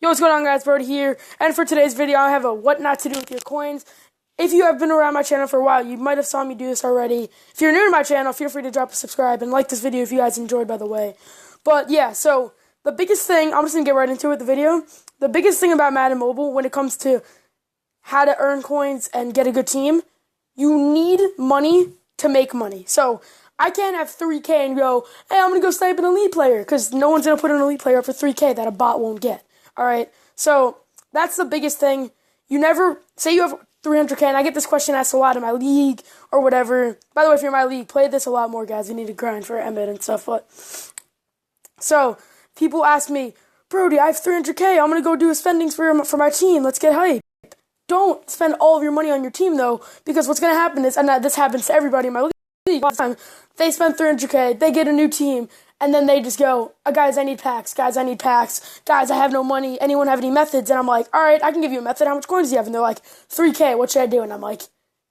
Yo, what's going on, guys? Brody here, and for today's video, I have a what not to do with your coins. If you have been around my channel for a while, you might have saw me do this already. If you're new to my channel, feel free to drop a subscribe and like this video if you guys enjoyed, by the way. But yeah, so the biggest thing, I'm just going to get right into it, the video. The biggest thing about Madden Mobile when it comes to how to earn coins and get a good team, you need money to make money. So I can't have 3K and go, hey, I'm going to go snipe an elite player, because no one's going to put an elite player up for 3K that a bot won't get. Alright, so that's the biggest thing. You never, say you have 300K, and I get this question asked a lot in my league or whatever. By the way, if you're in my league, play this a lot more, guys. You need to grind for Emmett and stuff. But so people ask me, Brody, I have 300K. I'm going to go do a spendings for my team. Let's get hype. Don't spend all of your money on your team, though, because what's going to happen is, and this happens to everybody in my league all the time, they spend 300K, they get a new team, and then they just go, guys, I need packs. Guys, I need packs. Guys, I have no money. Anyone have any methods? And I'm like, all right, I can give you a method. How much coins do you have? And they're like, 3K. What should I do? And I'm like,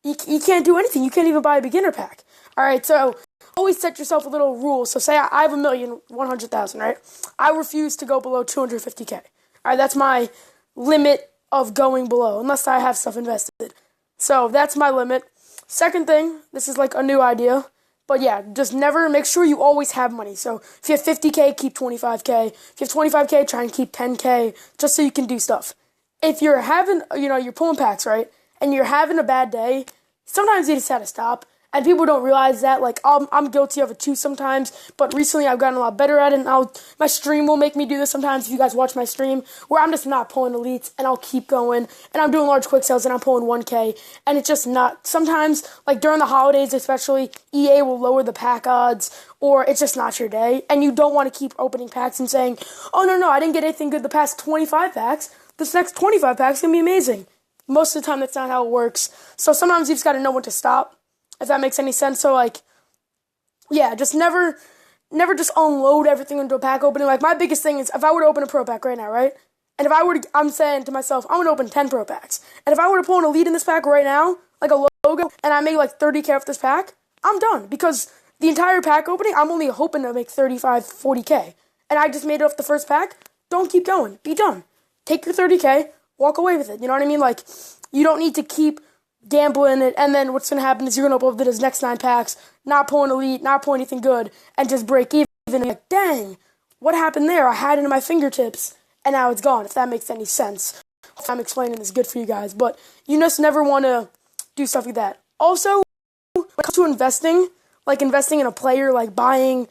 you can't do anything. You can't even buy a beginner pack. All right, so always set yourself a little rule. So say I have 1,100,000, right? I refuse to go below 250K. All right, that's my limit of going below, unless I have stuff invested. So that's my limit. Second thing, this is like a new idea. But yeah, just never, make sure you always have money. So if you have 50K, keep 25K. If you have 25K, try and keep 10K, just so you can do stuff. If you're having, you're pulling packs, right, and you're having a bad day, sometimes you just have to stop. And people don't realize that. Like, I'm guilty of it too sometimes, but recently I've gotten a lot better at it, and my stream will make me do this sometimes if you guys watch my stream, where I'm just not pulling elites, and I'll keep going, and I'm doing large quick sales, and I'm pulling 1K, and it's just not, sometimes, like during the holidays especially, EA will lower the pack odds, or it's just not your day, and you don't want to keep opening packs and saying, oh, no, I didn't get anything good the past 25 packs, this next 25 packs is going to be amazing. Most of the time, that's not how it works, so sometimes you just got to know when to stop. If that makes any sense. So, like, yeah, just never just unload everything into a pack opening. Like, my biggest thing is, if I were to open a pro pack right now, right? And if I were to, I'm saying to myself, I'm going to open 10 pro packs. And if I were to pull an elite in this pack right now, like a logo, and I make like 30K off this pack, I'm done. Because the entire pack opening, I'm only hoping to make 35, 40K. And I just made it off the first pack. Don't keep going. Be done. Take your 30K, walk away with it. You know what I mean? Like, you don't need to keep gambling it, and then what's going to happen is you're going to open those next 9 packs, not pull an elite, not pull anything good, and just break even. Like, dang, what happened there? I had it in my fingertips, and now it's gone, if that makes any sense. If I'm explaining this good for you guys, but you just never want to do stuff like that. Also, when it comes to investing, like investing in a player, like buying,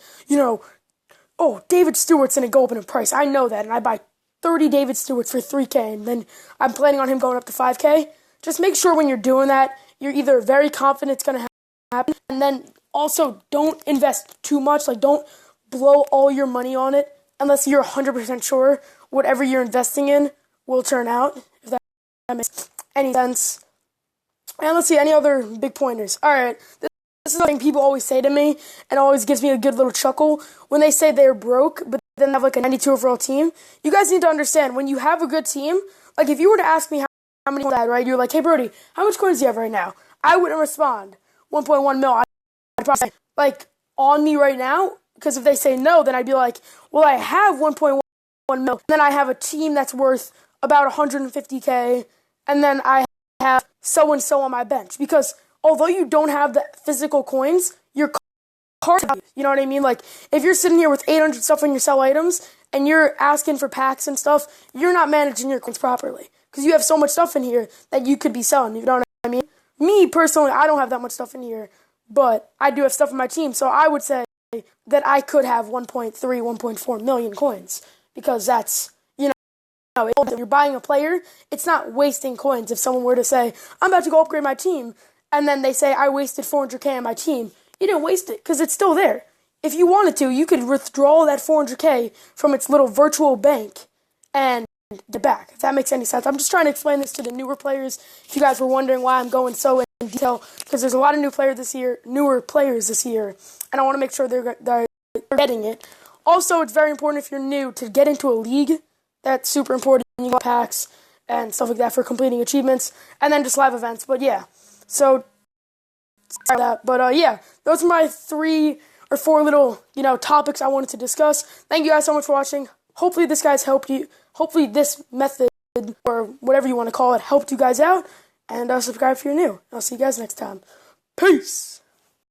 oh, David Stewart's going to go up in a price. I know that, and I buy 30 David Stewarts for 3K, and then I'm planning on him going up to 5K. Just make sure when you're doing that, you're either very confident it's going to happen, and then also don't invest too much. Like, don't blow all your money on it unless you're 100% sure whatever you're investing in will turn out, if that makes any sense. And let's see, any other big pointers. All right, this is something people always say to me, and always gives me a good little chuckle. When they say they're broke, but then they have like a 92 overall team, you guys need to understand, when you have a good team, like if you were to ask me how many that, right? You're like, hey, Brody, how much coins do you have right now? I wouldn't respond 1.1 mil. I'd probably say, like, on me right now, because if they say no, then I'd be like, well, I have 1.1 mil. Then I have a team that's worth about 150K, and then I have so-and-so on my bench. Because although you don't have the physical coins, your card, you know what I mean? Like, if you're sitting here with 800 stuff on your sell items, and you're asking for packs and stuff, you're not managing your coins properly. Because you have so much stuff in here that you could be selling, you know what I mean? Me, personally, I don't have that much stuff in here, but I do have stuff in my team, so I would say that I could have 1.3, 1.4 million coins, because that's, if you're buying a player, it's not wasting coins. If someone were to say, I'm about to go upgrade my team, and then they say, I wasted 400K on my team, you didn't waste it, because it's still there. If you wanted to, you could withdraw that 400K from its little virtual bank, and get back, if that makes any sense. I'm just trying to explain this to the newer players. If you guys were wondering why I'm going so in detail, because there's a lot of newer players this year, and I want to make sure they're getting it. Also, it's very important if you're new to get into a league. That's super important. You got packs and stuff like that for completing achievements, and then just live events. But yeah, so that. But yeah, those are my 3 or 4 little topics I wanted to discuss. Thank you guys so much for watching. Hopefully this guys helped you. hopefully this method, or whatever you want to call it, helped you guys out. And subscribe if you're new. I'll see you guys next time. Peace!